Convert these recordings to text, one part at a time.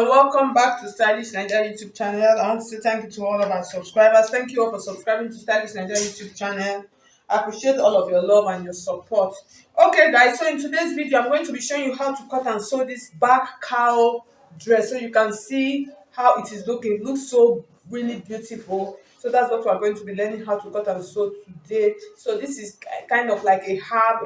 and welcome back to Stylish Naija YouTube channel. I want to say thank you to all of our subscribers. Thank you all for subscribing to Stylish Naija YouTube channel. I appreciate all of your love and your support. Okay guys, so in today's video I'm going to be showing you how to cut and sew this back cowl dress so you can see how it is looking. It looks so really beautiful. So that's what we're going to be learning how to cut and sew today. So this is kind of like a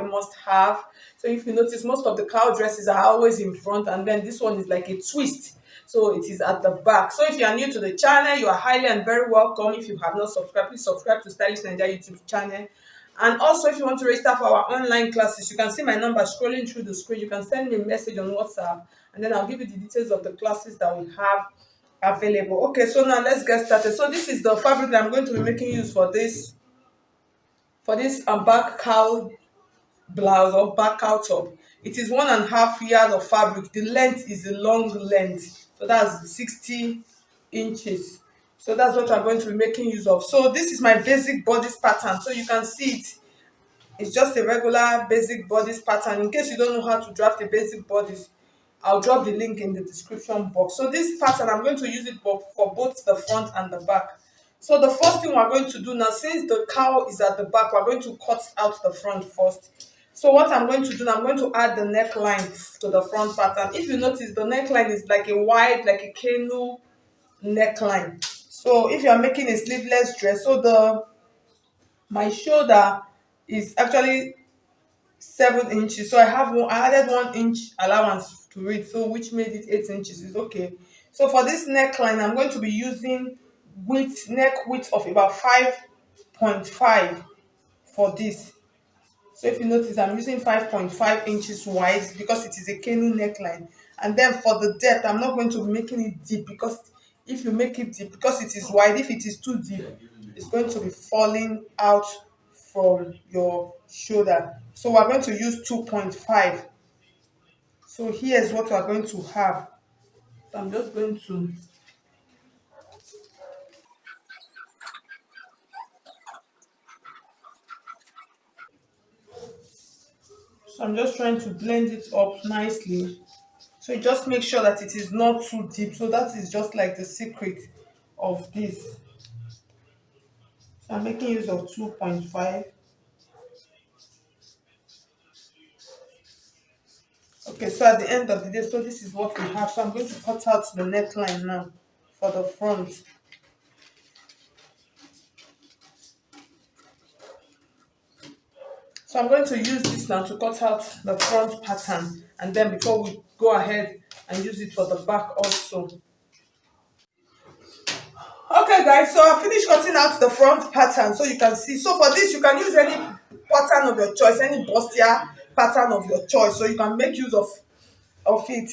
must have. So if you notice, most of the cowl dresses are always in front, and then this one is like a twist, so it is at the back. So if you are new to the channel, you are highly and very welcome. If you have not subscribed, please subscribe to Stylish Naija YouTube channel. And also, if you want to register for our online classes, you can see my number scrolling through the screen. You can send me a message on WhatsApp, and then I'll give you the details of the classes that we have available. Okay, so now let's get started. So this is the fabric that I'm going to be making use for this back cowl blouse or back cowl top. It is 1.5 yard of fabric. The length is a long length, so that's 60 inches. So that's what I'm going to be making use of. So this is my basic bodice pattern. So you can see it's just a regular basic bodice pattern. In case you don't know how to draft a basic bodice, I'll drop the link in the description box. So this pattern, I'm going to use it for both the front and the back. So the first thing we're going to do now, since the cowl is at the back, we're going to cut out the front first. So what I'm going to do now, I'm going to add the neckline to the front pattern. If you notice, the neckline is like a wide, like a canoe neckline. So if you are making a sleeveless dress, so my shoulder is actually 7 inches, so I added 1 inch allowance to it, so which made it 8 inches. Is okay. So for this neckline, I'm going to be using neck width of about 5.5 for this. So if you notice, I'm using 5.5 inches wide because it is a canoe neckline. And then for the depth, I'm not going to be making it deep, because if you make it deep, because it is wide, if it is too deep, it's going to be falling out from your shoulder. So we're going to use 2.5. So here's what we're going to have. So I'm just trying to blend it up nicely. So you just make sure that it is not too deep. So that is just like the secret of this. So I'm making use of 2.5. Okay, so at the end of the day, so this is what we have. So I'm going to cut out the neckline now for the front. So I'm going to use this now to cut out the front pattern, and then before we go ahead and use it for the back also. Okay guys, so I finished cutting out the front pattern, so you can see. So for this, you can use any pattern of your choice, any bustier pattern of your choice, so you can make use of it.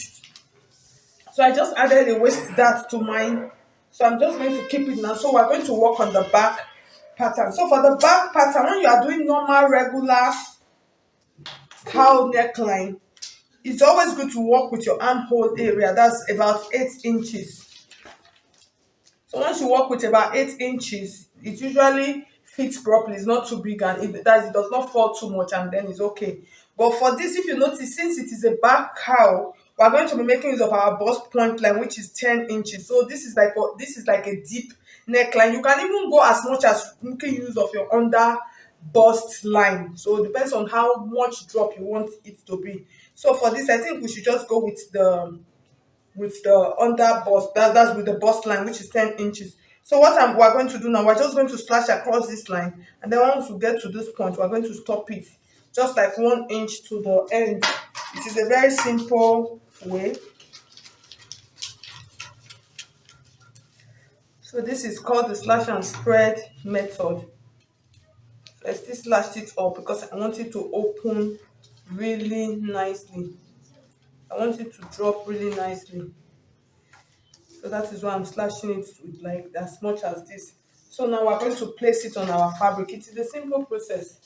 So I just added a waist dart to mine, so I'm just going to keep it now. So we're going to work on the back pattern. So for the back pattern, when you are doing normal regular cowl neckline, it's always good to work with your armhole area. That's about 8 inches. So once you work with about 8 inches, it usually fits properly. It's not too big, and it does not fall too much, and then it's okay. But for this, if you notice, since it is a back cowl, we're going to be making use of our bust point line, which is 10 inches. So this is like a deep neckline. You can even go as much as making use of your under bust line. So it depends on how much drop you want it to be. So for this, I think we should just go with the under bust. That's with the bust line, which is 10 inches. So we're going to do now, we're just going to slash across this line, and then once we get to this point, we're going to stop it just like 1 inch to the end. It is a very simple way. So this is called the slash and spread method. So I still slashed it up because I want it to open really nicely. I want it to drop really nicely. So that is why I'm slashing it with like as much as this. So now we're going to place it on our fabric. It is a simple process.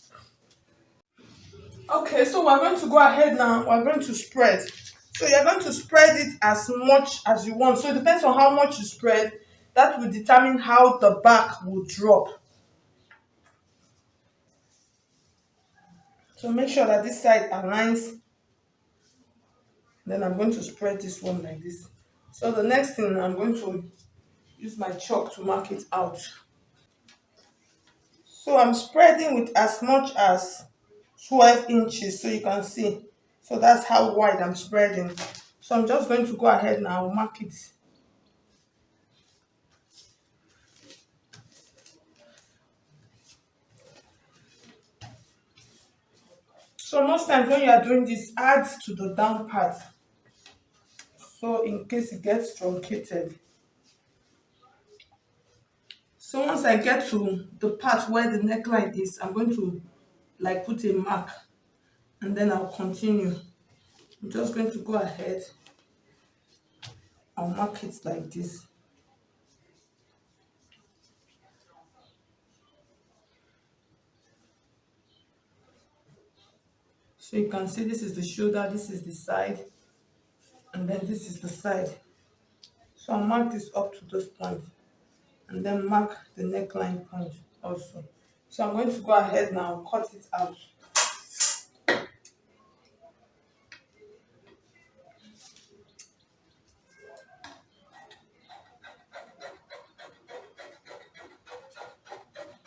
Okay, so we're going to go ahead now. We're going to spread. So you're going to spread it as much as you want. So it depends on how much you spread. That will determine how the back will drop. So make sure that this side aligns. Then I'm going to spread this one like this. So the next thing, I'm going to use my chalk to mark it out. So I'm spreading with as much as 12 inches, so you can see. So that's how wide I'm spreading. So I'm just going to go ahead now, mark it. So most times when you are doing this, add to the down part, so in case it gets truncated. So once I get to the part where the neckline is, I'm going to like put a mark, and then I'll continue. I'm just going to go ahead, I'll mark it like this. So you can see this is the shoulder, this is the side, and then this is the side. So I'll mark this up to this point, and then mark the neckline point also. So I'm going to go ahead now, cut it out.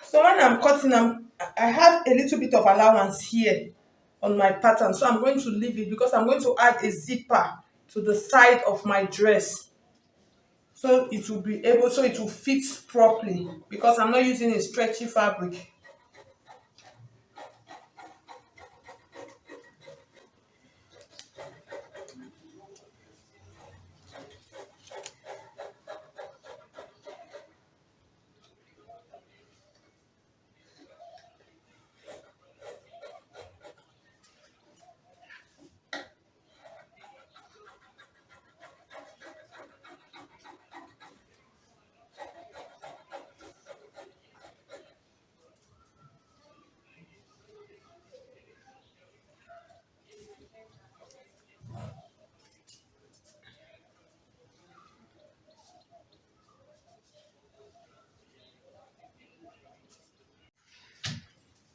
So when I'm cutting, I have a little bit of allowance here on my pattern. So I'm going to leave it because I'm going to add a zipper to the side of my dress. So it will be able, so it will fit properly because I'm not using a stretchy fabric.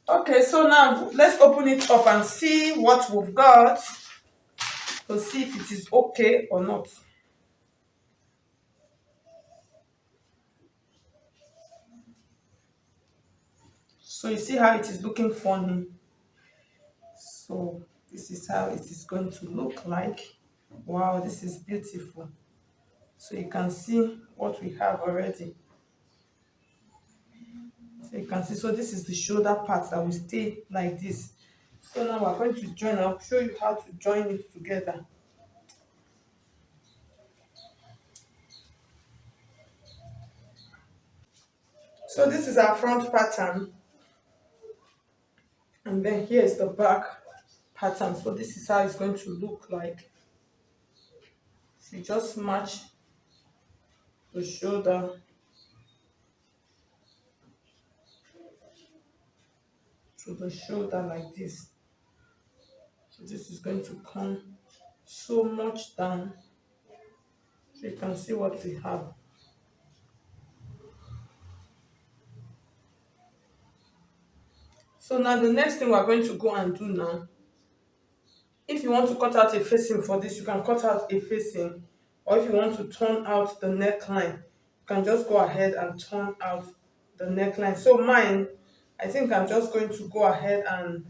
Okay, so now let's open it up and see what we've got to see if it is okay or not. So you see how it is looking funny. So this is how it is going to look like. Wow, this is beautiful. So you can see what we have already. So you can see, so this is the shoulder part that will stay like this. So now we're going to join. I'll show you how to join it together. So this is our front pattern, and then here is the back pattern. So this is how it's going to look like. So you just match the shoulder to the shoulder like this. So this is going to come so much down, so you can see what we have. So now the next thing we're going to go and do now, if you want to cut out a facing for this, you can cut out a facing, or if you want to turn out the neckline, you can just go ahead and turn out the neckline. So mine, I think I'm just going to go ahead and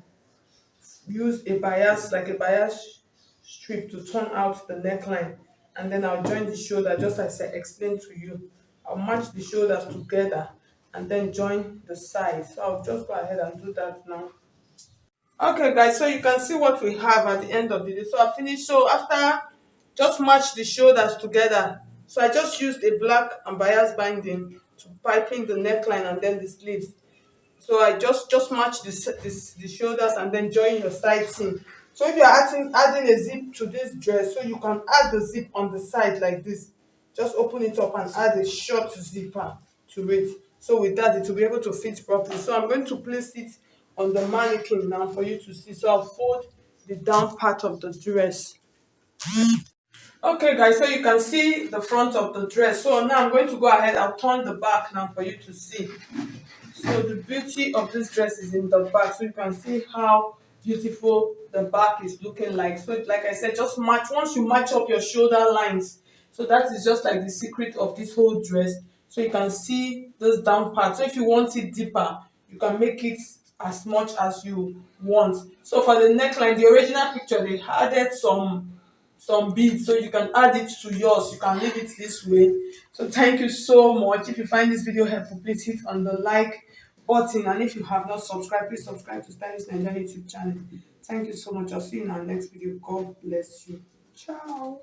use a bias, like a bias strip, to turn out the neckline, and then I'll join the shoulder just as I explained to you. I'll match the shoulders together and then join the sides. So I'll just go ahead and do that now. Okay guys, so you can see what we have at the end of the day. So I finished. So after, just match the shoulders together. So I just used a black and bias binding to piping the neckline and then the sleeves. So I just match the shoulders and then join your side seam. So if you're adding a zip to this dress, so you can add the zip on the side like this. Just open it up and add a short zipper to it. So with that, it will be able to fit properly. So I'm going to place it on the mannequin now for you to see. So I'll fold the down part of the dress. Okay guys, so you can see the front of the dress. So now I'm going to go ahead, I'll turn the back now for you to see. So the beauty of this dress is in the back. So you can see how beautiful the back is looking like. So like I said, just match, once you match up your shoulder lines, So that is just like the secret of this whole dress. So you can see this down part. So if you want it deeper, you can make it as much as you want. So for the neckline, the original picture, they added some beads, so you can add it to yours. You can leave it this way. So thank you so much. If you find this video helpful, please hit on the like button, and if you have not subscribed, please subscribe to Stylish Naija YouTube channel. Thank you so much. I'll see you in our next video. God bless you. Ciao.